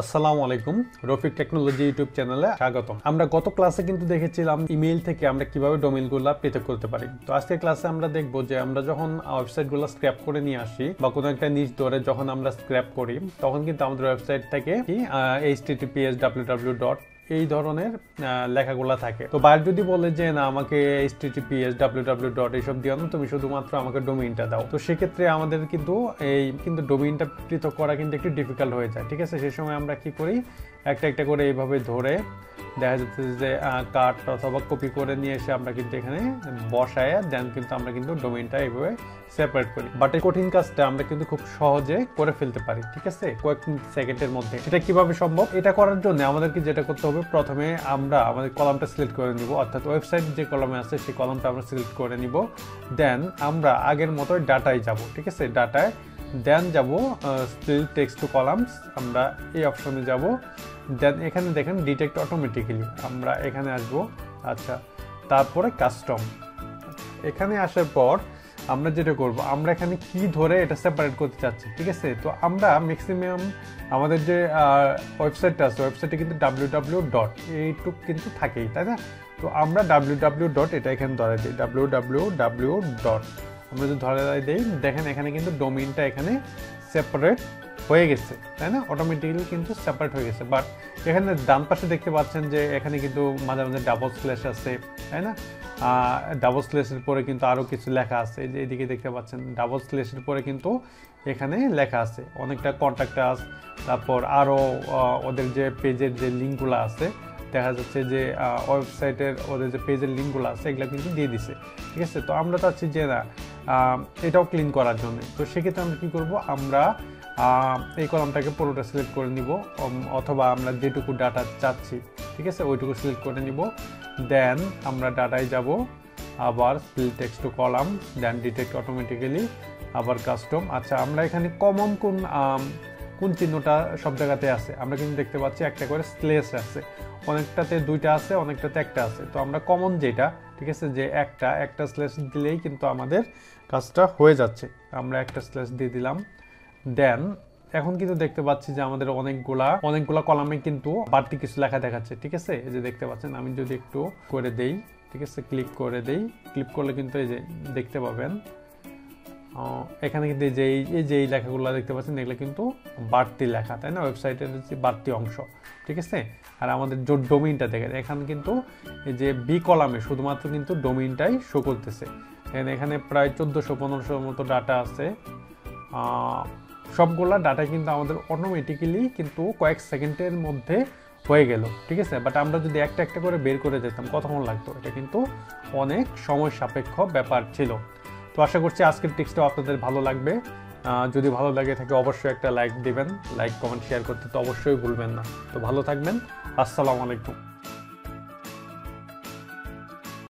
আসসালামু আলাইকুম Rafiq technology YouTube চ্যানেলে স্বাগতম। আমরা গত ক্লাসে কিন্তু দেখেছিলাম ইমেইল থেকে আমরা কিভাবে ডোমেইনগুলো পৃথক করতে পারি। তো আজকের ক্লাসে আমরা দেখব যে আমরা যখন ওয়েবসাইটগুলো স্ক্র্যাপ করে নিয়ে আসি বা কোনো একটা নিচ ধরে যখন আমরা স্ক্র্যাপ করি তখন কিন্তু আমাদের ওয়েবসাইট থেকে https www. এই ধরনের লেখাগুলো থাকে। তো বাইরে যদি বলে যে না আমাকে https www. এইসব দিও না, তুমি শুধুমাত্র আমাকে ডোমেইনটা দাও, তো সেক্ষেত্রে আমাদের কিন্তু ডোমেইনটা পৃথক করা কিন্তু একটু ডিফিকাল্ট হয়ে যায়। ঠিক আছে, সেই সময় আমরা কি করি, একটা একটা করে এইভাবে ধরে দেখা যাচ্ছে যে কাট অথবা কপি করে নিয়ে এসে আমরা কিন্তু এখানে বসায় দেন কিন্তু আমরা কিন্তু ডোমেইনটা এইভাবে সেপারেট করি। বাট এই কঠিন কাজটা আমরা কিন্তু খুব সহজে করে ফেলতে পারি, ঠিক আছে, কয়েক সেকেন্ডের মধ্যে। এটা কিভাবে সম্ভব? এটা করার জন্য আমাদেরকে যেটা করতে হবে, প্রথমে আমরা আমাদের কলামটা সিলেক্ট করে নিব, অর্থাৎ ওয়েবসাইট যে কলামে আছে সেই কলামটা আমরা সিলেক্ট করে নিব। দেন আমরা আগের মতোই ডাটায় যাব, ঠিক আছে, ডাটায় দেন যাব স্টিল টেক্সট টু কলামস, আমরা এই অপশনে যাব। দেন এখানে দেখেন ডিটেক্ট অটোমেটিক্যালি, আমরা এখানে আসব। আচ্ছা, তারপরে কাস্টম, এখানে আসার পর আমরা যেটা করব, আমরা এখানে কি ধরে এটা সেপারেট করতে চাচ্ছি, ঠিক আছে। তো আমরা ম্যাক্সিমাম আমাদের যে ওয়েবসাইটটা আছে ওয়েবসাইটে কিন্তু www. এইটুক কিন্তু থাকেই, তাই না? তো আমরা www. এটা এখানে ধরে দিই, www. আমরা যদি ধরে দিই, দেখেন এখানে কিন্তু ডোমেইনটা এখানে সেপারেট হয়ে গেছে, তাই না? অটোমেটিক্যালি কিন্তু সেপারেট হয়ে গেছে। বাট এখানে ডান পাশে দেখতে পাচ্ছেন যে এখানে কিন্তু মাঝে মাঝে ডাবল স্ল্যাশ আছে, তাই না? ডাবল স্ল্যাশের পরে কিন্তু আরও কিছু লেখা আছে, যে এদিকে দেখতে পাচ্ছেন ডাবল স্ল্যাশের পরে কিন্তু এখানে লেখা আছে অনেকটা কন্ট্যাক্ট আস, তারপর আরও ওদের যে পেজের যে লিঙ্কগুলো আছে, দেখা যাচ্ছে যে ওয়েবসাইটের ওদের যে পেজের লিঙ্কগুলো আছে এগুলো কিন্তু দিয়ে দিছে, ঠিক আছে। তো আমরা চাচ্ছি যে না এটাও ক্লিন করার জন্য। তো সেক্ষেত্রে আমরা কী করবো, আমরা এই কলামটাকে পুরোটা সিলেক্ট করে নিব, অথবা আমরা যেটুকু ডাটা চাচ্ছি, ঠিক আছে, ওইটুকু সিলেক্ট করে নিব। দেন আমরা ডাটায় যাব, আবার still text to column, then detect automatically, আবার কাস্টম। আচ্ছা, আমরা এখানে কমন কোন চিহ্নটা সব জায়গাতে আছে, আমরা কিন্তু দেখতে পাচ্ছি একটা করে স্ল্যাশ আছে, অনেকটাতে দুইটা আছে, অনেকটাতে একটা আছে। তো আমরা কমন যেটা, ঠিক আছে, যে একটা স্ল্যাশ দিলেই কিন্তু আমাদের কাজটা হয়ে যাচ্ছে। আমরা একটা স্ল্যাশ দিয়ে দিলাম। দেন এখন কিন্তু দেখতে পাচ্ছি যে আমাদের অনেকগুলা কলামে কিন্তু বাড়তি কিছু লেখা দেখাচ্ছে, ঠিক আছে। এই যে দেখতে পাচ্ছেন, আমি যদি একটু করে দেই, ঠিক আছে, ক্লিক করে দেই, ক্লিক করলে কিন্তু এই যে দেখতে পাবেন এখানে কিন্তু এই যে লেখাগুলো দেখতে পাচ্ছেন এগুলো কিন্তু বাড়তি লেখা, তাই না, ওয়েবসাইটের যে বাড়তি অংশ, ঠিক আছে। আর আমাদের যে ডোমেইনটা দেখেন এখানে কিন্তু এই যে বি কলামে শুধুমাত্র কিন্তু ডোমেইনটাই শো করতেছে। এখানে প্রায় 1400-1500 মতো ডাটা আছে। সবগুলা ডাটা কিন্তু আমাদের অটোমেটিক্যালি কিন্তু কয়েক সেকেন্ডের মধ্যে হয়ে গেল, ঠিক আছে। বাট আমরা যদি একটা একটা করে বের করে যেতাম কতক্ষণ লাগতো, এটা কিন্তু অনেক সময় সাপেক্ষ ব্যাপার ছিল। তো আশা করছি আজকের টিপসটাও আপনাদের ভালো লাগবে। যদি ভালো লাগে থাকে অবশ্যই একটা লাইক দিবেন, লাইক কমেন্ট শেয়ার করতে তো অবশ্যই ভুলবেন না। তো ভালো থাকবেন, আসসালামু আলাইকুম।